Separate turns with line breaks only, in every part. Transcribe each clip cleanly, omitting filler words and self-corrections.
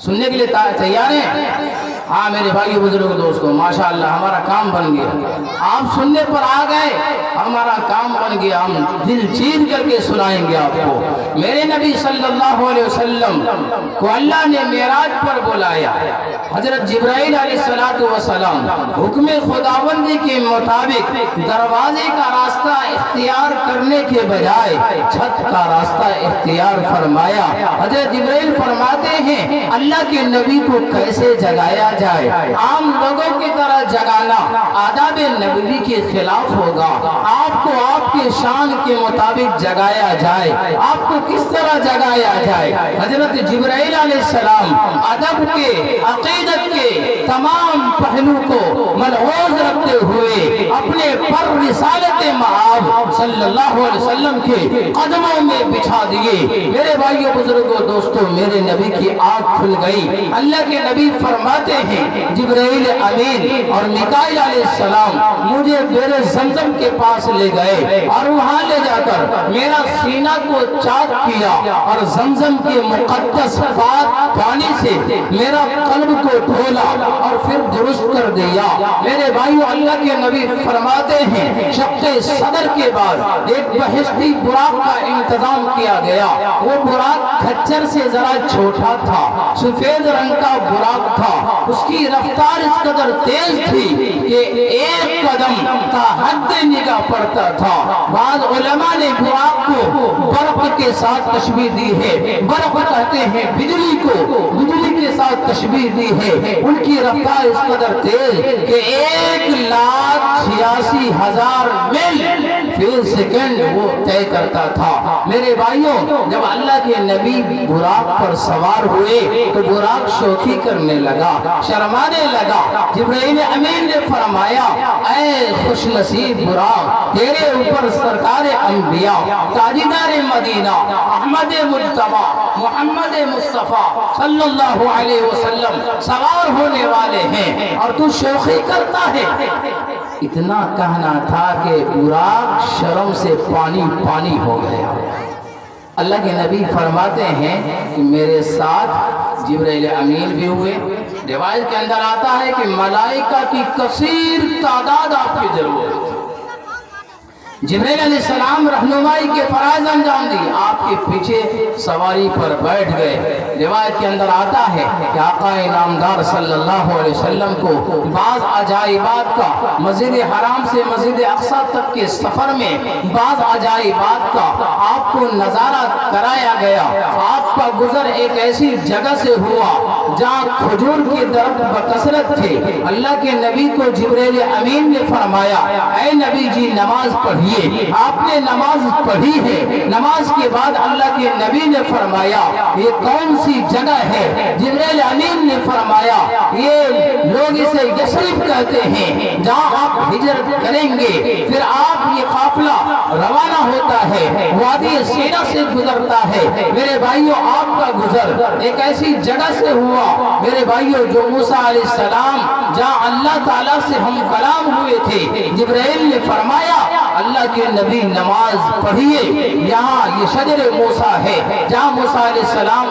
سننے کے لیے تیار ہیں؟ ہاں میرے بھائی بزرگ دوستوں، ماشاءاللہ ہمارا کام بن گیا، آپ سننے پر آ گئے، ہمارا کام بن گیا، ہم دل چیر کر کے سنائیں گے آپ کو۔ میرے نبی صلی اللہ علیہ وسلم کو اللہ نے معراج پر بلایا، حضرت جبرائیل علیہ السلام حکم خداوندی کے مطابق دروازے کا راستہ اختیار کرنے کے بجائے چھت کا راستہ اختیار فرمایا۔ حضرت جبرائیل فرماتے ہیں اللہ کے نبی کو کیسے جگایا جائے؟ عام لوگوں کی طرح جگانا آداب نبوی کے خلاف ہوگا، آپ کو آپ کے شان کے مطابق جگایا جائے، آپ کو کس طرح جگایا جائے؟ حضرت جبرائیل علیہ السلام ادب کے، عقیدت کے تمام پہلو کو ملحوظ رکھتے ہوئے اپنے پر رسالت مآب صلی اللہ علیہ وسلم کے قدموں میں بچھا دیے۔ میرے بھائیو بزرگوں دوستوں، میرے نبی کی آنکھ کھل گئی۔ اللہ کے نبی فرماتے ہیں جبرائیل امین اور میکائیل علیہ السلام مجھے بئر زمزم کے پاس لے گئے اور وہاں لے جا کر میرا سینہ کو چاک کیا اور زمزم کے مقدس پاک پانی سے میرا قلب کو دھولا اور پھر درست کر دیا۔ میرے بھائیو اللہ کے نبی فرماتے ہیں شق صدر کے بعد ایک بہشتی براق کا انتظام کیا گیا۔ وہ براق کھچر سے ذرا چھوٹا تھا، سفید رنگ کا براق تھا، اس کی رفتار اس قدر تیز تھی کہ ایک قدم تا حد نگاہ پڑتا تھا۔ بعض علماء نے براق کو برق کے ساتھ تشبیہ دی ہے، برق کہتے ہیں بجلی کو، بجلی کے ساتھ تشبیہ دی ہے۔ ان کی رفتار اس قدر تیز کہ 1,86,000 میل فی سیکنڈ وہ طے کرتا تھا۔ میرے بھائیوں، جب اللہ کے نبی براق پر سوار ہوئے تو براق شوخی کرنے لگا، شرمانے لگا۔ جبرائیل امین نے فرمایا اے خوش نصیب براق، تیرے اوپر سرکار انبیاء، تاجدار مدینہ، احمد مجتبی، محمد مصطفیٰ صلی اللہ علیہ وسلم سوار ہونے والے ہیں اور تو شوخی کرتا ہے۔ اتنا کہنا تھا کہ براق شرم سے پانی پانی ہو گیا۔ اللہ کے نبی فرماتے ہیں کہ میرے ساتھ جبرائیل امین بھی ہوئے۔ روایت کے اندر آتا ہے کہ ملائکہ کی کثیر تعداد آپ کی ضرورت ہے۔ جبرائیل علیہ السلام رہنمائی کے فرائض انجام دی، آپ کے پیچھے سواری پر بیٹھ گئے۔ روایت کے اندر آتا ہے کہ آقا نامدار صلی اللہ علیہ وسلم کو بعض عجائبات کا، مسجد حرام سے مسجد اقصی تک کے سفر میں بعض عجائبات کا آپ کو نظارہ کرایا گیا۔ آپ کا گزر ایک ایسی جگہ سے ہوا جہاں کھجور کے درخت بکثرت تھے۔ اللہ کے نبی کو جبرائیل امین نے فرمایا اے نبی جی نماز پڑھیے۔ آپ نے نماز پڑھی ہے۔ نماز کے بعد اللہ کے نبی نے فرمایا یہ کون سی جگہ ہے؟ جبرائیل امین نے فرمایا یہ لوگ اسے یثرب کہتے ہیں، جہاں آپ ہجرت کریں گے۔ پھر آپ یہ قافلہ روانہ ہوتا ہے، وادی سینا سے گزرتا ہے۔ میرے بھائیوں، آپ کا گزر ایک ایسی جگہ سے ہوا میرے بھائیوں جو موسیٰ علیہ السلام جہاں اللہ تعالیٰ سے ہم کلام ہوئے تھے، جبرائیل نے فرمایا اللہ کے نبی نماز پڑھیے، یہاں یہ شجر موسیٰ ہے جہاں موسیٰ علیہ السلام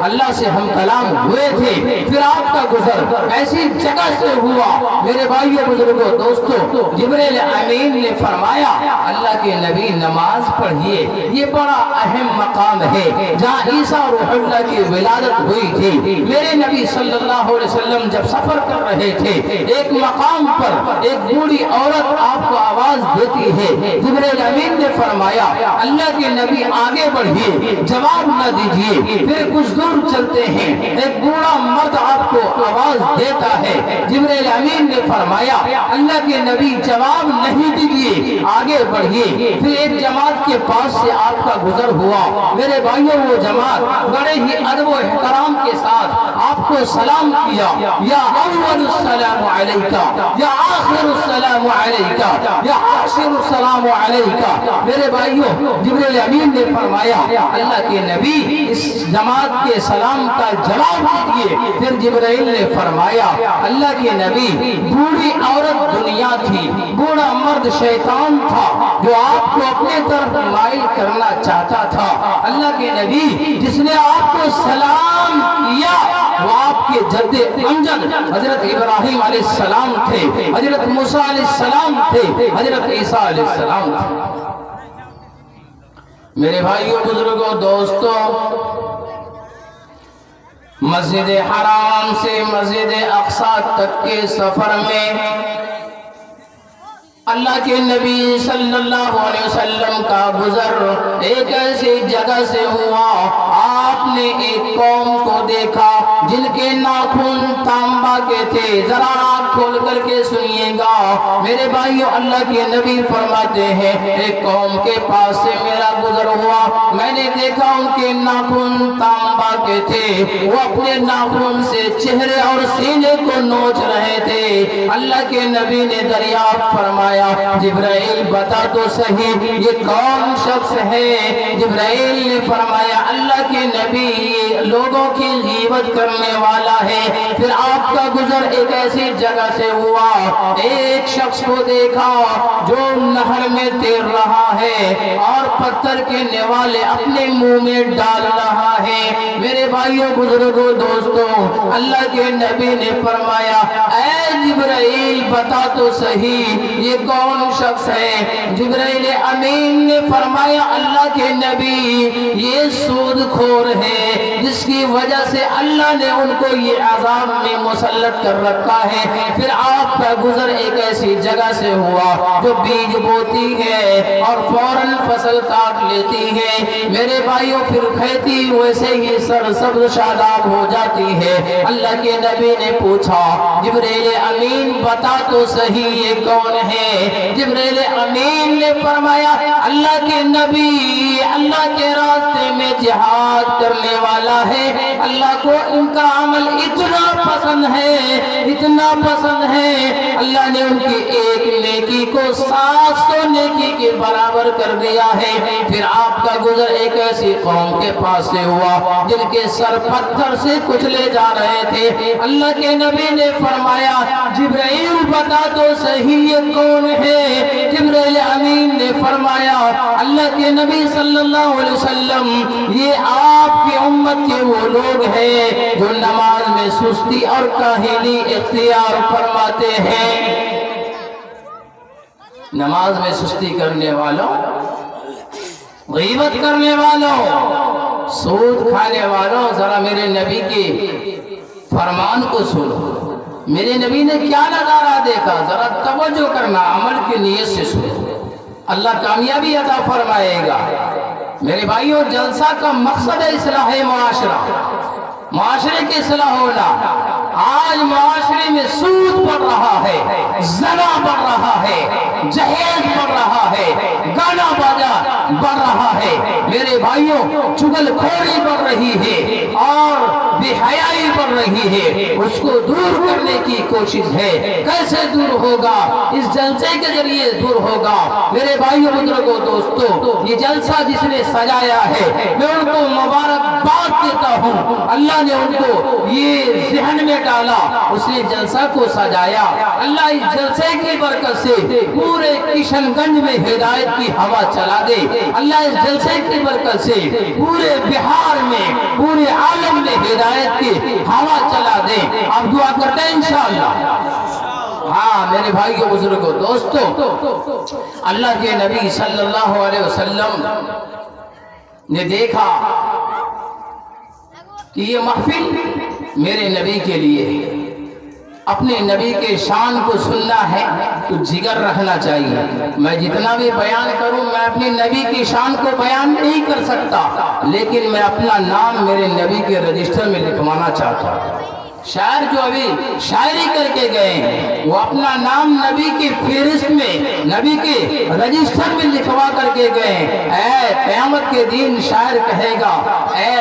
اللہ سے ہم کلام ہوئے تھے۔ پھر آپ کا گزر ایسی جگہ سے ہوا میرے بھائیوں بزرگوں دوستوں، جبرائیل امین نے فرمایا اللہ کے نبی نماز پڑھیے۔ یہ بڑا اہم مقام ہے جہاں عیسیٰ روح اللہ کی ولادت ہوئی تھی۔ میرے نبی صلی اللہ علیہ وسلم جب سفر کر رہے تھے، ایک مقام پر ایک بوڑھی عورت آپ کو آواز دیتی ہے۔ جبرائیل امین نے فرمایا اللہ کے نبی آگے بڑھیے، جواب نہ دیجیے۔ پھر کچھ دور چلتے ہیں، ایک بوڑھا مرد آپ کو آواز دیتا ہے۔ جبرائیل امین نے فرمایا اللہ کے نبی جواب نہیں دیجیے، آگے بڑھیے۔ پھر ایک جماعت کے پاس سے آپ کا گزر ہوا میرے بھائیوں، وہ جماعت بڑے ہی ادب و احترام کے ساتھ آپ کو سلام کیا، یا اول السلام علیکہ، یا آخر السلام علیکہ، یا آخر السلام علیکہ۔ میرے بھائیوں، جبرائیل امین نے فرمایا اللہ کے نبی اس جماعت کے سلام کا جواب دیجیے۔ پھر جبرائیل نے فرمایا اللہ کے نبی بوڑھی عورت دنیا تھی، بوڑھا مرد مرد شیطان تھا جو آپ کو اپنے طرف مائل کرنا چاہتا تھا، اللہ کے نبی جس نے آپ کو سلام کیا وہ آپ کے جد امجد حضرت ابراہیم علیہ السلام تھے، حضرت موسیٰ علیہ السلام تھے، حضرت عیسیٰ علیہ السلام تھے۔ میرے بھائیوں، بزرگوں، دوستوں، مسجد حرام سے مسجد اقصی تک کے سفر میں اللہ کے نبی صلی اللہ علیہ وسلم کا گزر ایک ایسی جگہ سے ہوا، آپ نے ایک قوم کو دیکھا جن کے ناخن تانبا کے تھے۔ ذرا آنکھ کھول کر کے سنیے گا میرے بھائیوں، اللہ کے نبی فرماتے ہیں ایک قوم کے پاس سے میرا گزر ہوا، میں نے دیکھا ان کے ناخن تانبا کے تھے، وہ اپنے ناخن سے چہرے اور سینے کو نوچ رہے تھے۔ اللہ کے نبی نے دریافت فرمایا جبرائیل بتا تو صحیح یہ کون شخص ہے؟ جبرائیل نے فرمایا اللہ کے نبی یہ لوگوں کی غیبت کرنے والا ہے۔ پھر آپ کا گزر ایک ایسی جگہ سے ہوا، ایک شخص کو دیکھا جو نہر میں تیر رہا ہے اور پتھر کے نوالے اپنے منہ میں ڈال رہا ہے۔ میرے بھائیوں، بزرگوں، دوستوں، اللہ کے نبی نے فرمایا اے جبرائیل بتا تو صحیح یہ کون شخص ہے؟ جبرائیل امین نے فرمایا اللہ کے نبی یہ سود خور ہے جس کی وجہ سے اللہ نے ان کو یہ عذاب میں مسلط کر رکھا ہے۔ پھر آپ کا گزر ایک ایسی جگہ سے ہوا جو بیج بوتی ہے اور فوراً فصل کاٹ لیتی ہے۔ میرے بھائیوں، پھر کھیتی ویسے ہی سرسبز شاداب ہو جاتی ہے۔ اللہ کے نبی نے پوچھا جبرائیل امین بتا تو صحیح یہ کون ہے؟ جبرائیل امین نے فرمایا اللہ کے نبی اللہ کے راستے میں جہاد کرنے والا ہے، اللہ کو ان کا عمل اتنا پسند ہے، اتنا پسند ہے، اللہ نے ان کی ایک نیکی کو 700 نیکی کے برابر کر دیا ہے۔ پھر آپ کا گزر ایک ایسی قوم کے پاس سے ہوا جن کے سر پتھر سے کچلے جا رہے تھے۔ اللہ کے نبی نے فرمایا جبرائیل بتا تو صحیح یہ کون ہے؟ جبرائیل امین نے فرمایا اللہ کے نبی صلی اللہ علیہ وسلم یہ آپ کی امت کے وہ لوگ ہیں جو نماز میں سستی اور کاہلی اختیار فرماتے ہیں۔ نماز میں سستی کرنے والوں، غیبت کرنے والوں، سود کھانے والوں، ذرا میرے نبی کے فرمان کو سنو۔ میرے نبی نے کیا نظارہ دیکھا، ذرا توجہ کرنا، عمل کی نیت سے سنو، اللہ کامیابی عطا فرمائے گا۔ میرے بھائیوں، جلسہ کا مقصد ہے اصلاح معاشرہ، معاشرے کی اصلاح ہونا۔ آج معاشرے میں سود بڑھ رہا ہے، زنا بڑھ رہا ہے، جہیز بڑھ رہا ہے، گانا باجا بڑھ رہا ہے۔ میرے بھائیوں، چغل خوری بڑھ رہی ہے اور بے حیائی بڑھ رہی ہے، اس کو دور کرنے کی کوشش ہے۔ کیسے دور ہوگا؟ اس جلسے کے ذریعے دور ہوگا۔ میرے بھائیوں، بزرگوں، دوستوں، یہ جلسہ جس نے سجایا ہے میں ان کو مبارکباد دیتا ہوں۔ اللہ نے ان کو یہ ذہن میں ڈالا، اس نے جلسہ کو سجایا۔ اللہ اس جلسے کی برکت سے پورے کشن گنج میں ہدایت کی ہوا چلا دے۔ اللہ اس جلسے کی برکت سے پورے بہار میں، پورے عالم میں ہدایت کی ہوا چلا دے۔ آپ دعا کرتے ہیں انشاءاللہ۔ ہاں میرے بھائیوں، بزرگوں، دوستوں، اللہ کے نبی صلی اللہ علیہ وسلم نے دیکھا کہ یہ محفل میرے نبی کے لیے ہے، اپنے نبی کے شان کو سننا ہے تو جگر رہنا چاہیے۔ میں جتنا بھی بیان کروں میں اپنے نبی کی شان کو بیان نہیں کر سکتا، لیکن میں اپنا نام میرے نبی کے رجسٹر میں لکھوانا چاہتا ہوں۔ شاعر جو ابھی شاعری کر کے گئے ہیں وہ اپنا نام نبی کی فہرست میں، نبی کے رجسٹر میں لکھوا کر کے گئے ہیں۔ اے قیامت کے دن شاعر کہے گا اے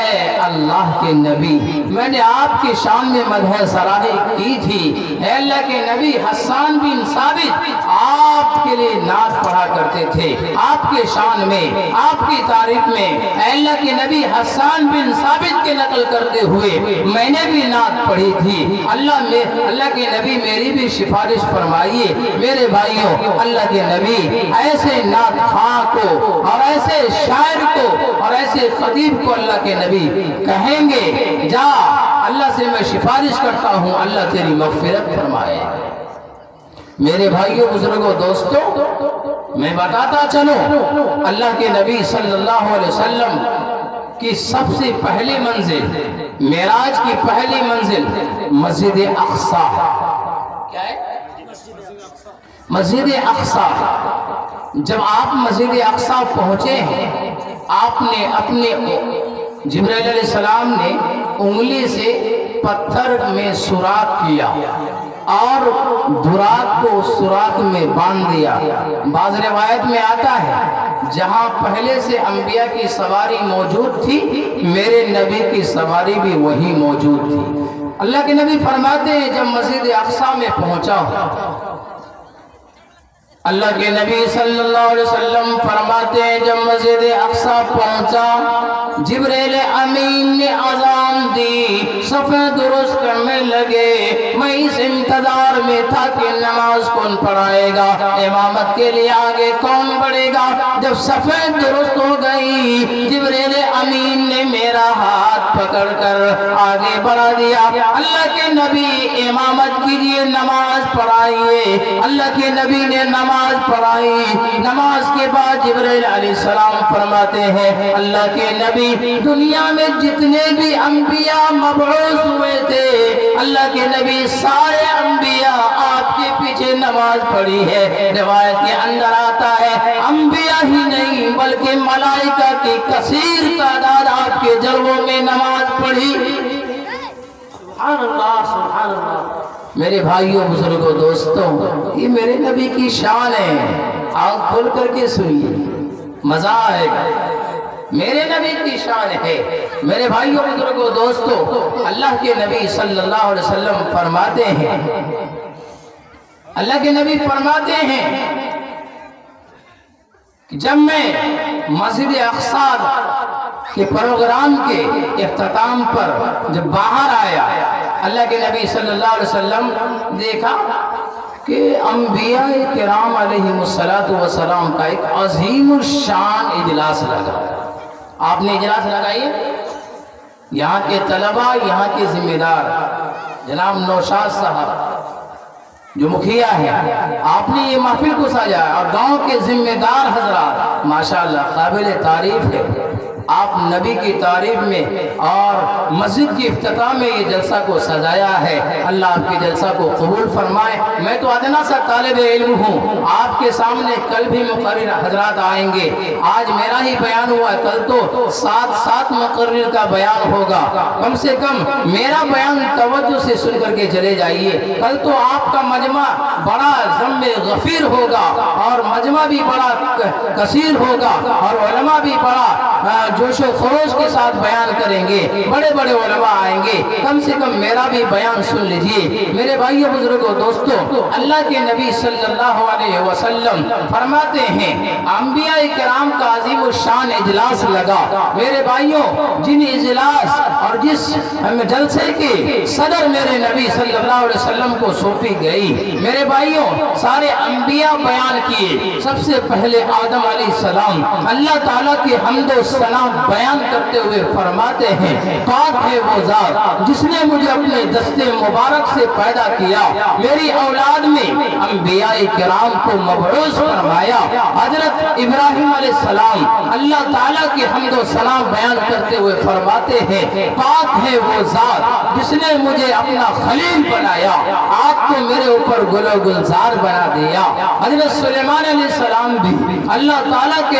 اللہ کے نبی میں نے آپ کی شان میں مدح سراہی کی تھی۔ اے اللہ کے نبی حسان بن ثابت آپ کے کے لیے نعت پڑھا کرتے تھے، آپ کے شان میں، آپ کی تعریف میں۔ اے اللہ کے نبی، حسان بن ثابت کے نقل کرتے ہوئے میں نے بھی نعت پڑھی تھی۔ اللہ کے نبی میری بھی سفارش فرمائیے۔ میرے بھائیوں، اللہ کے نبی ایسے نعت خواں کو اور ایسے شاعر کو اور ایسے خطیب کو اللہ کے نبی کہیں گے، جا اللہ سے میں سفارش کرتا ہوں، اللہ تیری مغفرت فرمائے۔ میرے بھائیوں، بزرگوں، دوستوں، میں بتاتا چلوں، اللہ کے نبی صلی اللہ علیہ وسلم کی سب سے پہلی منزل، معراج کی پہلی منزل مسجد اقصی ہے۔ کیا ہے؟ مسجد اقصی۔ جب آپ مسجد اقصی پہنچے ہیں، آپ نے اپنے جبرائیل علیہ السلام نے انگلی سے پتھر میں سوراخ کیا اور براق کو اس سوراخ میں باندھ دیا۔ بعض روایت میں آتا ہے جہاں پہلے سے انبیاء کی سواری موجود تھی، میرے نبی کی سواری بھی وہی موجود تھی۔ اللہ کے نبی فرماتے ہیں جب مسجد اقصی میں پہنچا، اللہ کے نبی صلی اللہ علیہ وسلم فرماتے ہیں جب مسجد اقصی پہنچا، جبریل امین نے اذان دی، صفیں درست کرنے لگے۔ میں اس انتظار میں تھا کہ نماز کون پڑھائے گا، امامت کے لیے آگے کون بڑھے گا۔ جب صفیں درست ہو گئی، جبریل امین نے میرا ہاتھ پکڑ کر آگے بڑھا دیا۔ اللہ کے نبی امامت کیجئے، نماز پڑھائیے۔ اللہ کے نبی نے نماز پڑھائی۔ نماز کے بعد جبرائیل علیہ السلام فرماتے ہیں اللہ کے نبی، دنیا میں جتنے بھی انبیاء مبعوث ہوئے تھے، اللہ کے نبی سارے انبیاء آپ کے پیچھے نماز پڑھی ہے۔ روایت کے اندر آتا ہے انبیاء ہی نہیں بلکہ ملائکہ کی کثیر تعداد آپ کے جلووں میں نماز پڑھی۔ سبحان اللہ، سبحان اللہ۔ میرے بھائیوں، بزرگوں، دوستوں، یہ میرے نبی کی شان ہے، آنکھ کھول کر کے سنیے، مزہ آئے گا۔ میرے نبی کی شان ہے۔ میرے بھائیوں، بزرگوں، دوستوں، اللہ کے نبی صلی اللہ علیہ وسلم فرماتے ہیں، اللہ کے نبی فرماتے ہیں جب میں مسجد اقصی کے پروگرام کے اختتام پر جب باہر آیا، اللہ کے نبی صلی اللہ علیہ وسلم دیکھا کہ انبیاء کرام علیہ السلام کا ایک عظیم الشان اجلاس لگا۔ آپ نے اجلاس لگائی، یہاں کے طلباء، یہاں کے ذمہ دار جناب نوشاد صاحب جو مکھیا ہے، آپ نے یہ محفل کو سجایا، اور گاؤں کے ذمہ دار حضرات ماشاءاللہ قابل تعریف ہے۔ آپ نبی کی تعریف میں اور مسجد کی افتتاح میں یہ جلسہ کو سجایا ہے۔ اللہ آپ کے جلسہ کو قبول فرمائے۔ میں تو ادنا سا طالب علم ہوں، آپ کے سامنے کل بھی مقرر حضرات آئیں گے۔ آج میرا ہی بیان ہوا، کل تو سات مقرر کا بیان ہوگا۔ کم سے کم میرا بیان توجہ سے سن کر کے چلے جائیے۔ کل تو آپ کا مجمع بڑا ضم غفیر ہوگا، اور مجمع بھی بڑا کثیر ہوگا، اور علماء بھی بڑا جوش و خروش کے ساتھ بیان کریں گے، بڑے بڑے علماء آئیں گے۔ کم سے کم میرا بھی بیان سن لیجئے۔ میرے بھائیوں، بزرگوں، دوستوں، اللہ کے نبی صلی اللہ علیہ وسلم فرماتے ہیں انبیاء کرام کا عظیم الشان اجلاس لگا۔ میرے بھائیوں، جن اجلاس اور جس جلسے کے صدر میرے نبی صلی اللہ علیہ وسلم کو سونپی گئی، میرے بھائیوں سارے انبیاء بیان کیے۔ سب سے پہلے آدم علیہ السلام اللہ تعالیٰ کی حمد و ثنا بیان کرتے ہوئے فرماتے ہیں پاک ہے وہ ذات جس نے مجھے اپنے دست مبارک سے پیدا کیا، میری اولاد میں انبیاء کرام کو مبعوث فرمایا۔ حضرت ابراہیم علیہ السلام اللہ تعالیٰ کی حمد و ثنا بیان کرتے ہوئے فرماتے ہیں پاک ہے وہ ذات جس نے مجھے اپنا خلیل بنایا، آپ کو میرے اوپر گل و گلزار بنا دیا۔ حضرت سلیمان علیہ السلام بھی اللہ تعالیٰ کے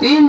3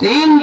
3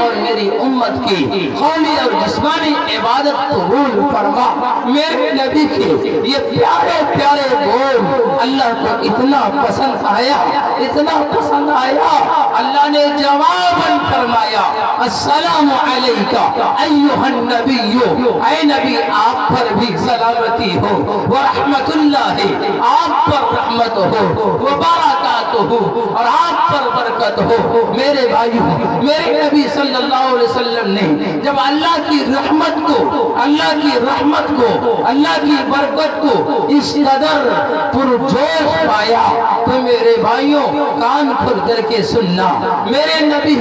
اور میری امت کی قومی اور جسمانی عبادت قبول فرما۔ میرے نبی کے یہ پیارے پیارے بول اللہ کو اتنا پسند آیا، اتنا پسند آیا، اللہ نے جواباً فرمایا السلام علیکہ ایھا النبی، اے نبی آپ پر بھی سلامتی ہو، ورحمت اللہ آپ پر رحمت ہو، وبرکاتہ اور آپ پر برکت ہو۔ میرے بھائیو، میرے نبی صلی اللہ علیہ وسلم نے جب اللہ کی رحمت کو، اللہ کی رحمت کو، اللہ کی برکت کو اس قدر پرجوش پایا تو میرے بھائیوں کان کھول کر کے سننا، میرے نبی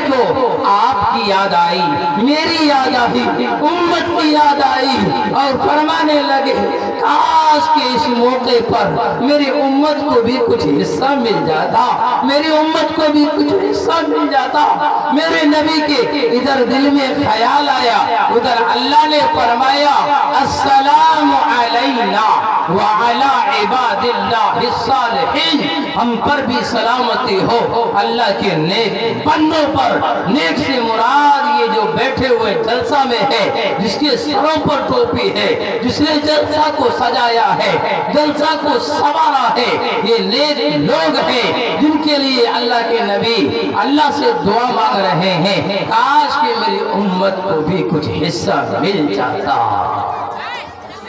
کو آپ کی یاد آئی، میری یاد آئی، امت کی یاد آئی اور فرمانے لگے کاش کہ اس موقع پر میری امت کو بھی کچھ حصہ مل جاتا، میری امت کو بھی کچھ حصہ مل جاتا۔ میرے نبی کے ادھر دل میں خیال آیا، ادھر اللہ نے فرمایا السلام علینا وعلی عباد اللہ الصالحین، ہم پر بھی سلامتی ہو اللہ کے نیک بندوں پر۔ نیک سے مراد یہ جو بیٹھے ہوئے جلسہ میں ہے، جس کے سروں پر ٹوپی ہے، جس نے جلسہ کو سجایا ہے، جلسہ کو سنوارا ہے، یہ نیک لوگ ہیں جن کے لیے اللہ کے نبی اللہ سے دعا مانگ رہے ہیں کاش کہ میری امت کو بھی کچھ حصہ مل جاتا۔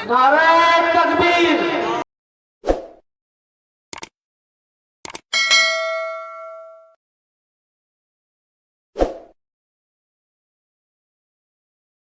نعرہ تکبیر،